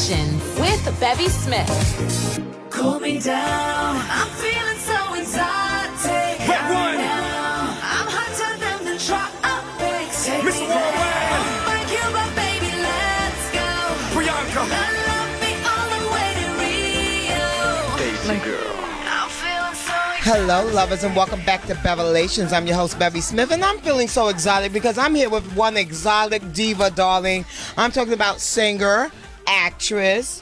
Revelations with Bevy Smith. Cool me down. I'm feeling so exotic. One. Now. I'm hotter than the tropics. Take Mr. me there. Worldwide. Oh, my Cuba, baby, let's go. Priyanka. Love me all the way to Rio. Daisy girl. I'm feeling so exotic. Hello, lovers, and welcome back to Revelations. I'm your host, Bevy Smith, and I'm feeling so exotic because I'm here with one exotic diva, darling. I'm talking about singer, actress,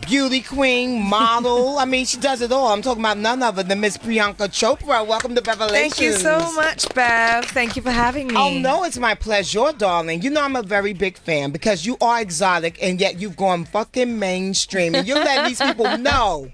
beauty queen, model. I mean, she does it all. I'm talking about none other than Miss Priyanka Chopra. Welcome to Revelations. Thank you so much, Bev. Thank you for having me. Oh, no, it's my pleasure, darling. You know I'm a very big fan because you are exotic, and yet you've gone fucking mainstream, and you're letting these people know.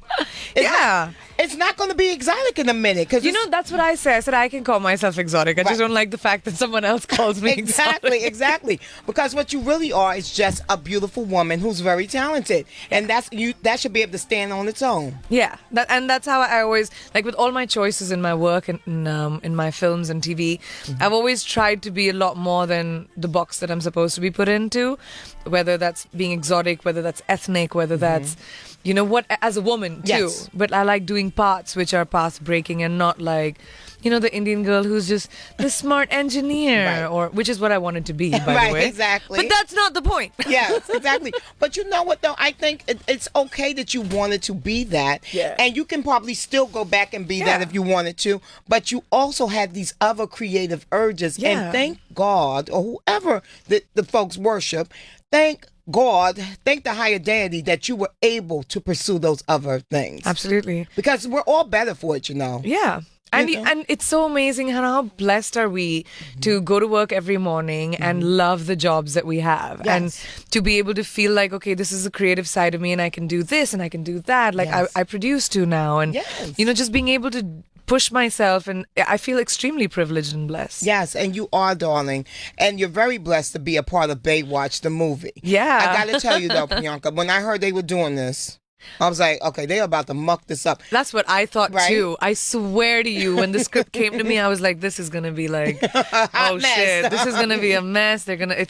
It's not going to be exotic in a minute. Cause You know, that's what I say. I said I can call myself exotic. I Right. just don't like the fact that someone else calls me exotic. Exactly. Because what you really are is just a beautiful woman who's very talented. And that should be able to stand on its own. Yeah, that's how I always, like with all my choices in my work and in my films and TV, I've always tried to be a lot more than the box that I'm supposed to be put into, whether that's being exotic, whether that's ethnic, whether that's, you know, what, as a woman too. Yes. But I like doing parts which are path breaking and not like, you know, the Indian girl who's just the smart engineer, Right. or which is what I wanted to be, by Right, the way. exactly. But that's not the point. Yes, exactly. But you know what, though? I think it's okay that you wanted to be that. Yeah. And you can probably still go back and be that Yeah. if you wanted to. But you also had these other creative urges. Yeah. And thank God, or whoever the folks worship, thank God, thank the higher deity that you were able to pursue those other things. Absolutely. Because we're all better for it, you know. Yeah. And, You know? and it's so amazing how blessed are we to go to work every morning and love the jobs that we have. Yes. And to be able to feel like, okay, this is the creative side of me and I can do this and I can do that. Like Yes. I produce too now. And, Yes. you know, just being able to push myself, and I feel extremely privileged and blessed. Yes, and you are, darling. And you're very blessed to be a part of Baywatch, the movie. Yeah. I got to tell you, though, Priyanka, when I heard they were doing this, I was like, okay, they're about to muck this up. That's what I thought Right? too. I swear to you, when the script came to me, I was like, this is going to be like, oh mess. shit, this is going to be a mess.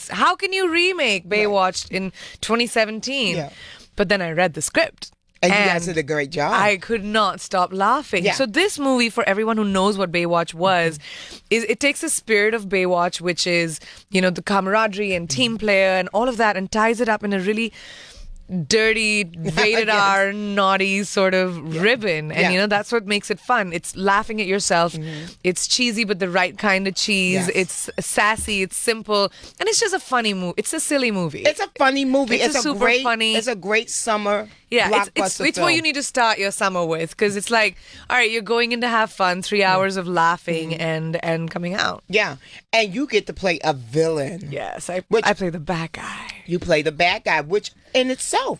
How can you remake Baywatch in 2017? Yeah. But then I read the script. And you guys did a great job. I could not stop laughing. Yeah. So this movie, for everyone who knows what Baywatch was, is it takes the spirit of Baywatch, which is, you know, the camaraderie and team player and all of that, and ties it up in a really dirty, rated Yes. R, naughty sort of ribbon. And, Yeah. you know, that's what makes it fun. It's laughing at yourself. It's cheesy, but the right kind of cheese. Yes. It's sassy. It's simple. And it's just a funny movie. It's a silly movie. It's a funny movie. It's a super great, funny- It's a great summer Yeah, blockbuster it's film. what you need to start your summer with, because it's like, all right, you're going in to have fun, 3 hours of laughing and coming out. Yeah, and you get to play a villain. Yes, Which- I play the bad guy. You play the bad guy, which in itself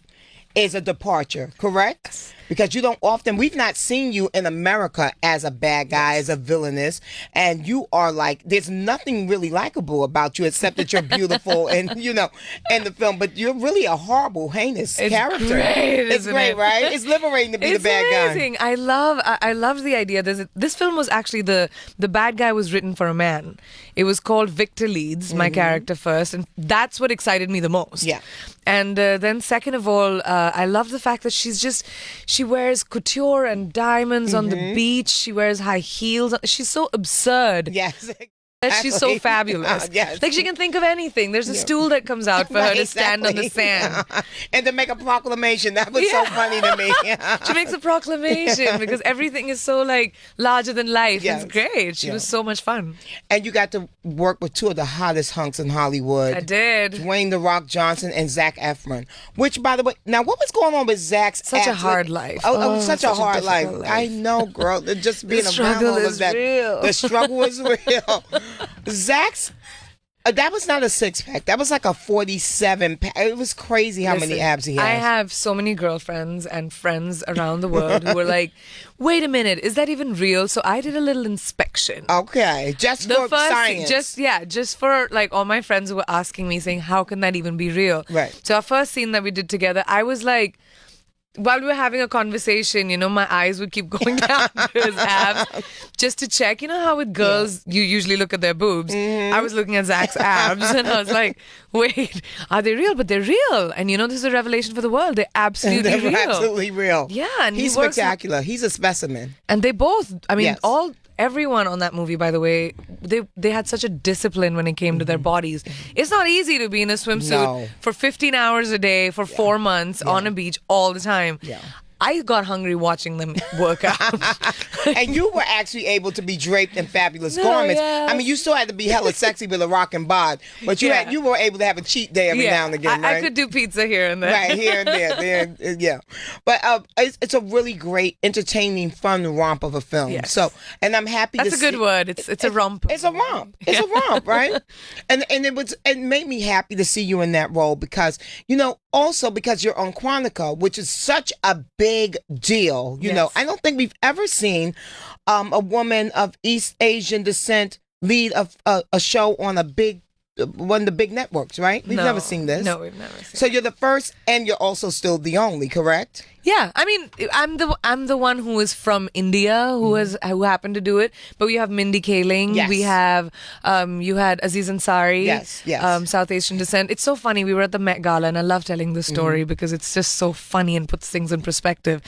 is a departure, correct? Because you don't often, we've not seen you in America as a bad guy, as a villainous, and you are like, there's nothing really likable about you except that you're beautiful and, you know, in the film, but you're really a horrible, heinous It's character. great, It's isn't great, it? right? It's liberating to be It's the bad amazing. I love the idea. This film was actually the bad guy was written for a man. It was called Victor Leeds, my character first, and that's what excited me the most. Yeah. And then second of all, I love the fact that she wears couture and diamonds on the beach. She wears high heels. She's so absurd. guy. Yes. She's so fabulous. Yes. Like she can think of anything. There's a stool that comes out for her Right, to stand on the exactly. sand. And to make a proclamation. That was so Yeah. funny to me. She makes a proclamation because everything is so like larger than life. Yes. It's great. She Yeah. was so much fun. And you got to work with two of the hottest hunks in Hollywood. I did. Dwayne "The Rock" Johnson and Zac Efron. Which, by the way, now what was going on with Zach's Such a abs- hard life. Oh, such a such a hard life. difficult I life. know, girl. Just being around struggle all of is that. real. The struggle is real. Zach's. That was not a six pack. That was like a 47 pack. It was crazy how many Listen, abs he has. I have so many girlfriends and friends around the world who were like, wait a minute, is that even real? So I did a little inspection. Okay, just for science. Just for like all my friends who were asking me saying, how can that even be real? Right. So our first scene that we did together, I was like, while we were having a conversation, my eyes would keep going down to his abs just to check. You know how with girls, you usually look at their boobs. I was looking at Zach's abs and I was like, wait, are they real? But they're real. And this is a revelation for the world. They're absolutely real. They're absolutely real. Yeah. And he's spectacular. He's a specimen. And they both, Yes. everyone on that movie, by the way, they had such a discipline when it came to their bodies. It's not easy to be in a swimsuit for 15 hours a day for 4 months on a beach all the time. Yeah. I got hungry watching them work out. And you were actually able to be draped in fabulous No, garments. yes. I mean, you still had to be hella sexy with a rocking bod, but you were able to have a cheat day every now and again, right? I could do pizza here and there. Right, here and there. Yeah. But it's a really great, entertaining, fun romp of a film. Yes. So, and I'm happy That's to a good word. It's a romp. It's a romp. It's a romp, right? And it made me happy to see you in that role because, also because you're on Quantico, which is such a big deal. I don't think we've ever seen a woman of East Asian descent lead a show on one of the big networks, right? We've never seen this. No, we've never seen. So you're the first, and you're also still the only, correct? Yeah, I mean, I'm the one who is from India who happened to do it. But we have Mindy Kaling. Yes. We have you had Aziz Ansari. Yes. South Asian descent. It's so funny. We were at the Met Gala, and I love telling the story because it's just so funny and puts things in perspective.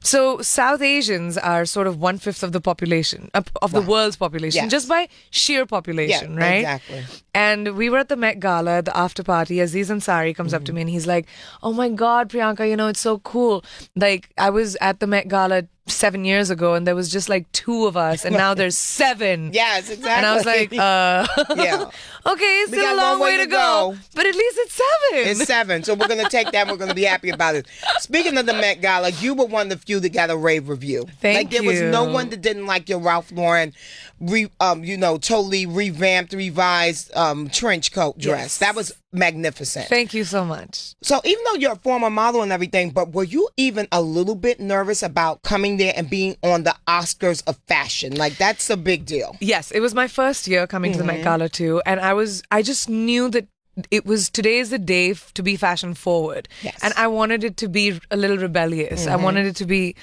So South Asians are sort of 1/5 of the population of the world's population, just by sheer population, right? Exactly. And we were at the Met Gala, the after party. Aziz Ansari comes up to me and he's like, "Oh my God, Priyanka, it's so cool. Like, I was at the Met Gala 7 years ago and there was just like 2 of us and now there's 7. Yes, exactly. And I was like, yeah. Okay, We still got a long one way way to to go. go. But at least it's 7. It's 7. So we're going to take that. We're going to be happy about it. Speaking of the Met Gala, you were one of the few that got a rave review. Thank There was you. no one that didn't like your Ralph Lauren, totally revamped, revised trench coat dress. Yes. That was magnificent. Thank you so much. So even though you're a former model and everything, but were you even a little bit nervous about coming there and being on the Oscars of fashion? Like, that's a big deal. Yes, it was my first year coming to the Met Gala too, and I just knew that today is the day to be fashion forward. Yes. And I wanted it to be a little rebellious. I wanted it to be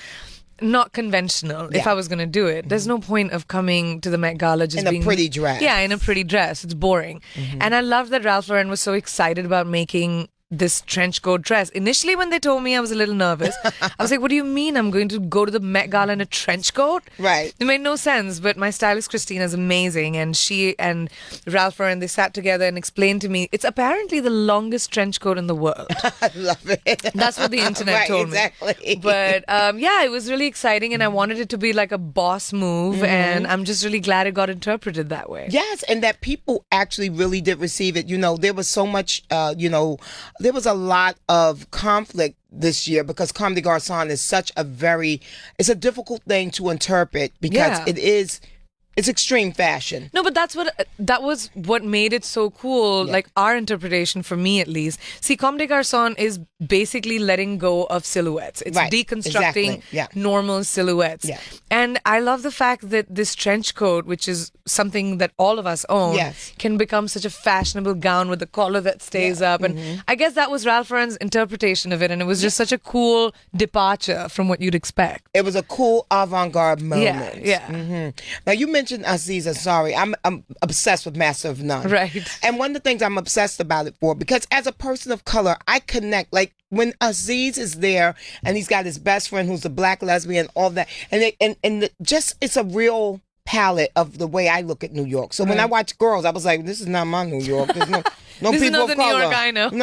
not conventional if Yeah. I was going to do it. There's no point of coming to the Met Gala just In a being pretty dress. Yeah, in a pretty dress. It's boring. And I love that Ralph Lauren was so excited about making this trench coat dress. Initially, when they told me, I was a little nervous. I was like, what do you mean I'm going to go to the Met Gala in a trench coat? Right. It made no sense, but my stylist Christina is amazing, and she and Ralph Lauren, they sat together and explained to me it's apparently the longest trench coat in the world. I love it. That's what the internet Right, told exactly. me. But it was really exciting, and I wanted it to be like a boss move, and I'm just really glad it got interpreted that way. Yes, and that people actually really did receive it. There was so much, there was a lot of conflict this year because Comme des Garçons is it's a difficult thing to interpret because Yeah. it's extreme fashion. No, but that was what made it so cool, like our interpretation, for me at least. See, Comme des Garçons is basically letting go of silhouettes. It's Right, deconstructing exactly, yeah. normal silhouettes. Yeah. And I love the fact that this trench coat, which is something that all of us own, Yes. can become such a fashionable gown with a collar that stays up. And I guess that was Ralph Lauren's interpretation of it, and it was just such a cool departure from what you'd expect. It was a cool avant-garde moment. Yeah. Now, you mentioned Aziz Ansari. I'm obsessed with Master of None. Right. And one of the things I'm obsessed about it for, because as a person of color, I connect. Like, when Aziz is there and he's got his best friend who's a black lesbian, all that, it's a real palette of the way I look at New York. So when I watch Girls, I was like, this is not my New York. There's no This is people not of the New color. York I know. You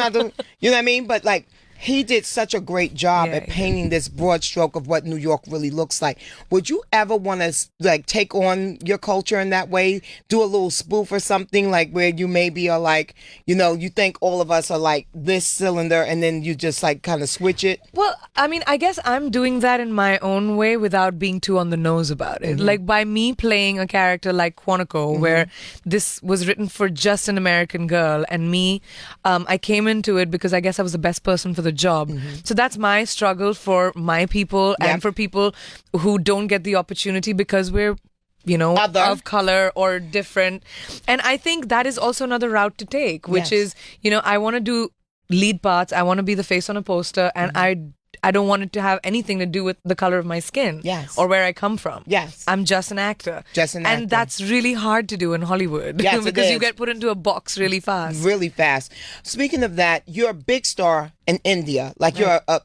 know what I mean? But like, he did such a great job Yeah, at painting this broad stroke of what New York really looks like. Would you ever want to take on your culture in that way? Do a little spoof or something, like where you maybe are like, you think all of us are like this cylinder, and then you just like kind of switch it? Well, I mean, I guess I'm doing that in my own way without being too on the nose about it. Like, by me playing a character like Quantico, where this was written for just an American girl, and me, I came into it because I guess I was the best person for the job. So that's my struggle for my people and for people who don't get the opportunity because we're Other. of color or different. And I think that is also another route to take, which Yes. is, I want to do lead parts. I want to be the face on a poster, and I don't want it to have anything to do with the color of my skin. Yes. Or where I come from. Yes. I'm just an actor. Just an actor. And that's really hard to do in Hollywood. Yes, because it you is. get put into a box really fast. Really fast. Speaking of that, you're a big star in India. Like you're a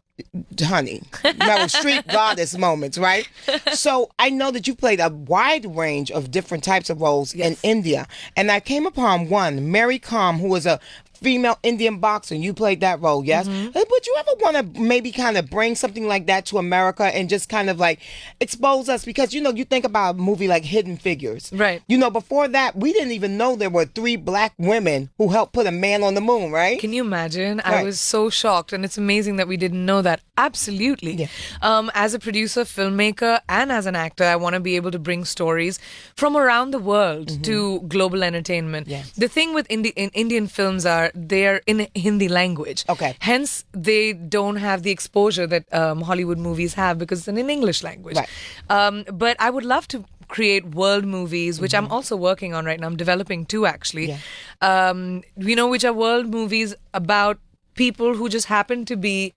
honey, Meryl Streep goddess moments, right? So I know that you played a wide range of different types of roles in India. And I came upon one, Mary Kom, who was a female Indian boxer. You played that role, yes? Would you ever want to maybe kind of bring something like that to America and just kind of like expose us? Because, you know, you think about a movie like Hidden Figures. Right. You know, before that, we didn't even know there were 3 black women who helped put a man on the moon, right? Can you imagine? Right. I was so shocked, and it's amazing that we didn't know that. Absolutely. Yeah. As a producer, filmmaker, and as an actor, I want to be able to bring stories from around the world to global entertainment. Yes. The thing with Indian films are they're in Hindi language. Okay. Hence, they don't have the exposure that Hollywood movies have because it's in English language. Right. But I would love to create world movies, which I'm also working on right now. I'm developing 2 actually. Which are world movies about people who just happen to be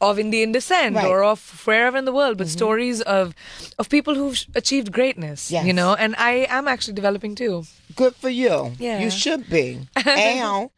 of Indian descent Right. or of wherever in the world, but stories of people who've achieved greatness, Yes. you know, and I am actually developing 2. Good for you. Yeah. You should be. Ow.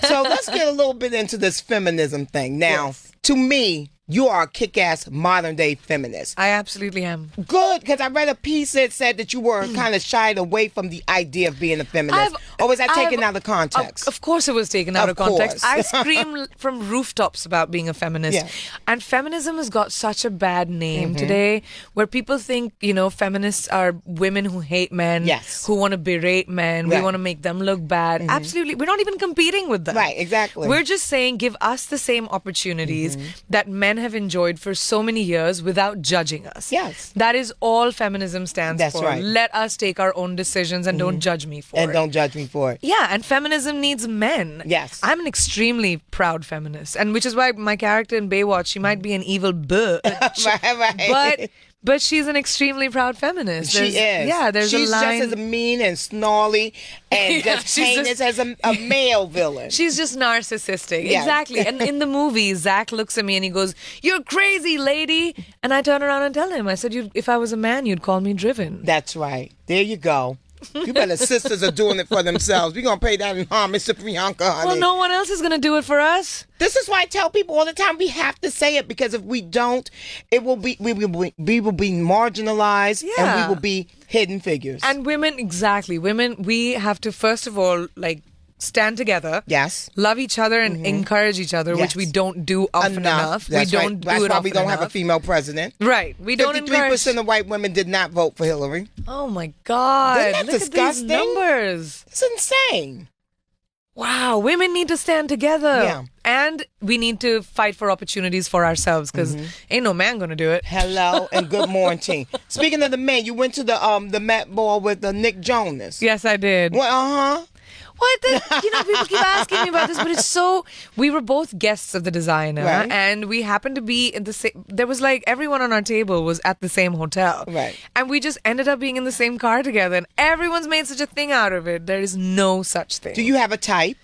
So let's get a little bit into this feminism thing. Now, to me, you are a kick-ass modern-day feminist. I absolutely am. Good, because I read a piece that said that you were kind of shied away from the idea of being a feminist. Or was that taken out of context? Of course it was taken out Of of context. course. I scream from rooftops about being a feminist. Yeah. And feminism has got such a bad name Mm-hmm. today where people think, you know, feminists are women who hate men, Yes. who want to berate men, we Right. want to make them look bad. Absolutely. We're not even competing with them. Right, exactly. We're just saying give us the same opportunities that men have enjoyed for so many years without judging us. Yes. That is all feminism stands That's for. right. Let us take our own decisions and don't judge me for and it. don't judge me for it. Yeah, and feminism needs men. Yes. I'm an extremely proud feminist, and which is why my character in Baywatch, she might be an evil bitch, Right. but she's an extremely proud feminist. She is. Yeah, there's She's a line. just as mean and snarly and Yeah, just she's heinous just- as a male villain. She's just narcissistic. Yes. Exactly. And in the movie, Zach looks at me and he goes, "You're crazy, lady." And I turn around and tell him, I said, if I was a man, you'd call me driven. That's right. There you go. You better sisters are doing it for themselves. We're going to pay that in homage to Priyanka, honey. Well, no one else is going to do it for us. This is why I tell people all the time we have to say it, because if we don't, we will be marginalized and Yeah. we will be hidden figures. And women, exactly. Women, we have to, first of all, like, stand together. Yes. Love each other and encourage each other, which Yes. we don't do often enough. That's we right. don't That's do it why often we don't have a enough. female president. Right. We don't 53% encourage. of white women did not vote for Hillary. Oh my God. Isn't that Look disgusting? at these numbers. It's insane. Wow. Women need to stand together. Yeah. And we need to fight for opportunities for ourselves because ain't no man going to do it. Hello and good morning. Speaking of the men, you went to the Met Ball with Nick Jonas. Yes, I did. Well, uh-huh. What? People keep asking me about this, but it's so. We were both guests of the designer, Right. and we happened to be in the same. There was like everyone on our table was at the same hotel, Right. And we just ended up being in the same car together, and everyone's made such a thing out of it. There is no such thing. Do you have a type?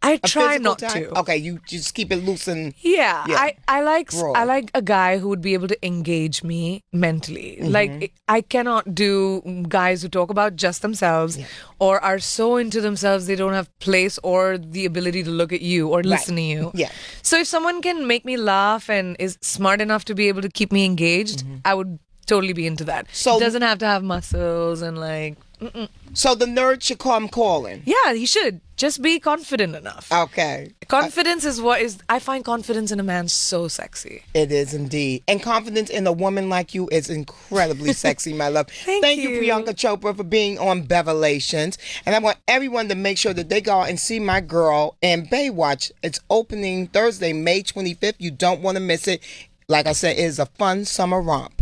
I A try physical not type? to. Okay, you just keep it loose and... Yeah, Yeah. I like Raw. I like a guy who would be able to engage me mentally. Like I cannot do guys who talk about just themselves or are so into themselves they don't have place or the ability to look at you or listen to you. Yeah. So if someone can make me laugh and is smart enough to be able to keep me engaged, I would totally be into that. So- doesn't have to have muscles and like So the nerd should come calling. yeah, he should just be confident enough. Okay. Confidence is what is. I find confidence in a man so sexy. It is indeed. And confidence in a woman like you is incredibly sexy, my love. Thank you, you. Priyanka Chopra, for being on Bevelations. And I want everyone to make sure that they go out and see my girl in Baywatch. It's opening Thursday, May 25th. You don't want to miss it. Like I said, it is a fun summer romp.